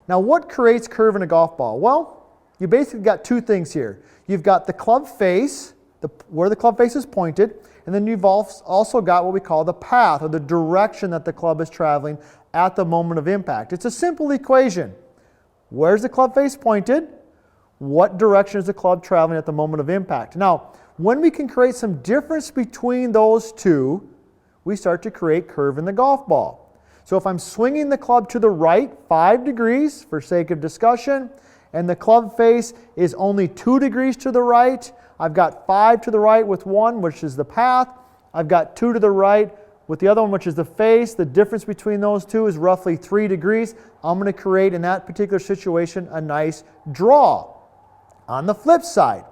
Now what creates curve in a golf ball? Well, you basically got two things here. You've got the club face, where the club face is pointed, and then you've also got what we call the path, or the direction that the club is traveling at the moment of impact. It's a simple equation. Where's the club face pointed? What direction is the club traveling at the moment of impact? Now, when we can create some difference between those two, we start to create curve in the golf ball. So if I'm swinging the club to the right 5 degrees for sake of discussion, and the club face is only 2 degrees to the right, I've got 5 to the right with one, which is the path. I've got 2 to the right with the other one, which is the face. The difference between those two is roughly 3 degrees. I'm going to create, in that particular situation, a nice draw. On the flip side,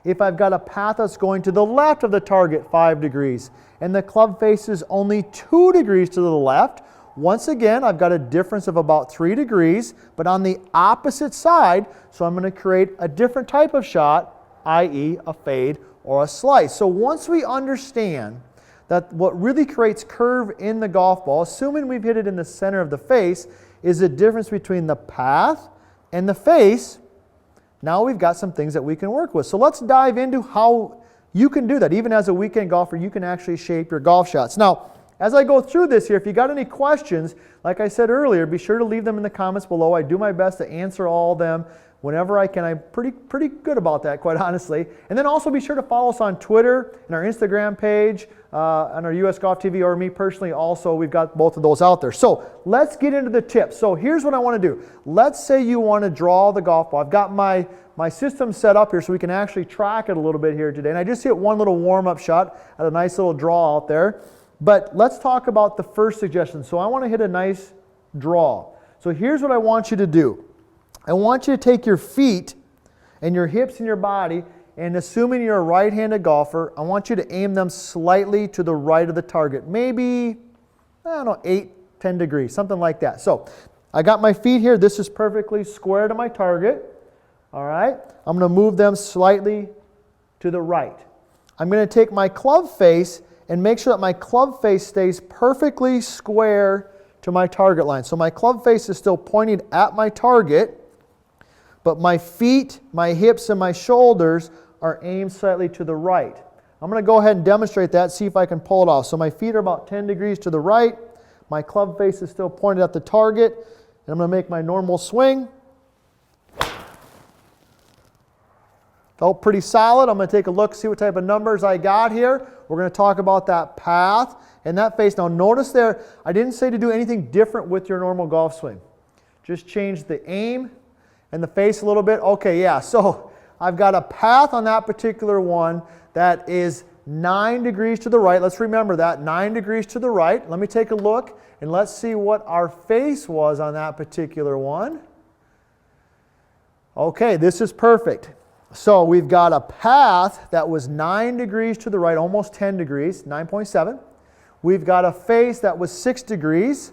if I've got a path that's going to the left of the target 5 degrees, and the club face is only 2 degrees to the left, once again, I've got a difference of about 3 degrees, but on the opposite side, so I'm going to create a different type of shot, i.e. a fade or a slice. So once we understand that what really creates curve in the golf ball, assuming we've hit it in the center of the face, is the difference between the path and the face, now we've got some things that we can work with. So let's dive into how you can do that. Even as a weekend golfer, you can actually shape your golf shots. Now, as I go through this here, if you got any questions, like I said earlier, be sure to leave them in the comments below. I do my best to answer all of them whenever I can. I'm pretty good about that, quite honestly. And then also be sure to follow us on Twitter and our Instagram page, on our US Golf TV, or me personally also. We've got both of those out there. So let's get into the tips. So here's what I want to do. Let's say you want to draw the golf ball. I've got my system set up here so we can actually track it a little bit here today. And I just hit one little warm-up shot at a nice little draw out there. But let's talk about the first suggestion. So I want to hit a nice draw. So here's what I want you to do. I want you to take your feet and your hips and your body, and assuming you're a right-handed golfer, I want you to aim them slightly to the right of the target. Maybe, I don't know, 8, 10 degrees, something like that. So I got my feet here. This is perfectly square to my target. All right. I'm going to move them slightly to the right. I'm going to take my club face and make sure that my club face stays perfectly square to my target line. So my club face is still pointing at my target, but my feet, my hips, and my shoulders are aimed slightly to the right. I'm going to go ahead and demonstrate that, see if I can pull it off. So my feet are about 10 degrees to the right. My club face is still pointed at the target. And I'm going to make my normal swing. Felt pretty solid. I'm going to take a look, see what type of numbers I got here. We're going to talk about that path and that face. Now notice there, I didn't say to do anything different with your normal golf swing. Just change the aim and the face a little bit. Okay, yeah, so I've got a path on that particular one that is 9 degrees to the right. Let's remember that, 9 degrees to the right. Let me take a look and let's see what our face was on that particular one. Okay, this is perfect. So we've got a path that was 9 degrees to the right, almost 10 degrees, 9.7. We've got a face that was 6 degrees,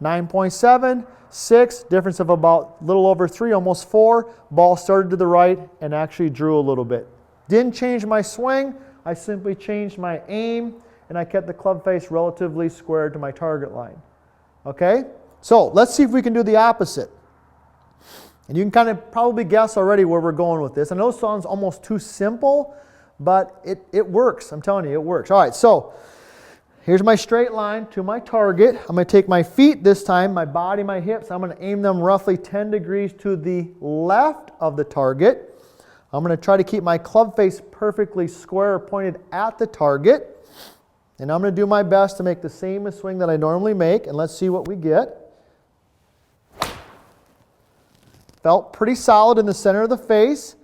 9.7, 6, difference of about a little over 3, almost 4. Ball started to the right and actually drew a little bit. Didn't change my swing. I simply changed my aim and I kept the club face relatively square to my target line. Okay? So let's see if we can do the opposite. And you can kind of probably guess already where we're going with this. I know it sounds almost too simple, but it works. I'm telling you, it works. All right, so here's my straight line to my target. I'm going to take my feet this time, my body, my hips. I'm going to aim them roughly 10 degrees to the left of the target. I'm going to try to keep my club face perfectly square or pointed at the target. And I'm going to do my best to make the same swing that I normally make. And let's see what we get. Felt pretty solid in the center of the face.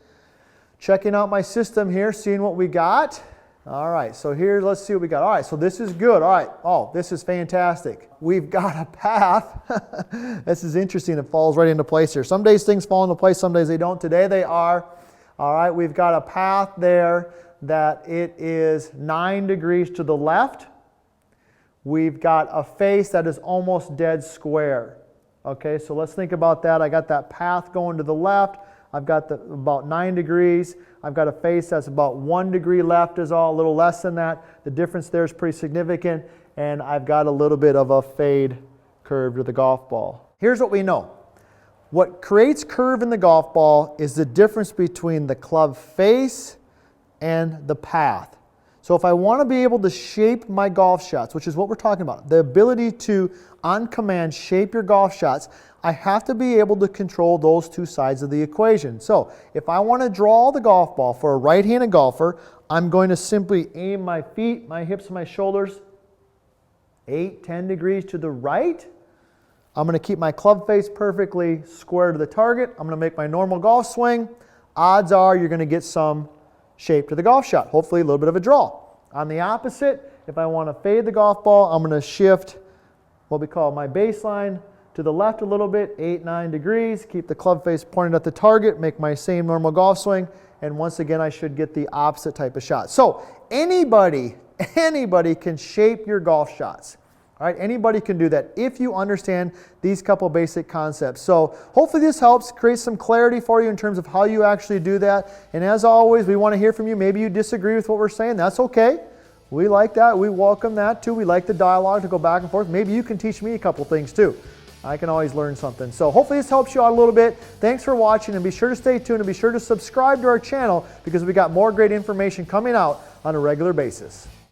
Checking out my system here, seeing what we got. All right, so here, let's see what we got. All right, so this is good. All right, oh, this is fantastic. We've got a path. This is interesting. It falls right into place here. Some days things fall into place, some days they don't. Today they are. All right, we've got a path there that it is 9 degrees to the left. We've got a face that is almost dead square. Okay, so let's think about that. I got that path going to the left. I've got about 9 degrees. I've got a face that's about 1 degree left is all, a little less than that. The difference there is pretty significant. And I've got a little bit of a fade curve to the golf ball. Here's what we know. What creates curve in the golf ball is the difference between the club face and the path. So if I want to be able to shape my golf shots, which is what we're talking about, the ability to, on command, shape your golf shots, I have to be able to control those two sides of the equation. So if I want to draw the golf ball for a right-handed golfer, I'm going to simply aim my feet, my hips, and my shoulders 8, 10 degrees to the right. I'm going to keep my club face perfectly square to the target. I'm going to make my normal golf swing. Odds are you're going to get some shape to the golf shot, hopefully a little bit of a draw. On the opposite, if I want to fade the golf ball, I'm going to shift what we call my baseline to the left a little bit, 8, 9 degrees, keep the club face pointed at the target, make my same normal golf swing, and once again I should get the opposite type of shot. So anybody can shape your golf shots. All right, anybody can do that if you understand these couple basic concepts. So hopefully this helps create some clarity for you in terms of how you actually do that. And as always, we want to hear from you. Maybe you disagree with what we're saying. That's okay. We like that. We welcome that too. We like the dialogue to go back and forth. Maybe you can teach me a couple things too. I can always learn something. So hopefully this helps you out a little bit. Thanks for watching, and be sure to stay tuned and be sure to subscribe to our channel because we got more great information coming out on a regular basis.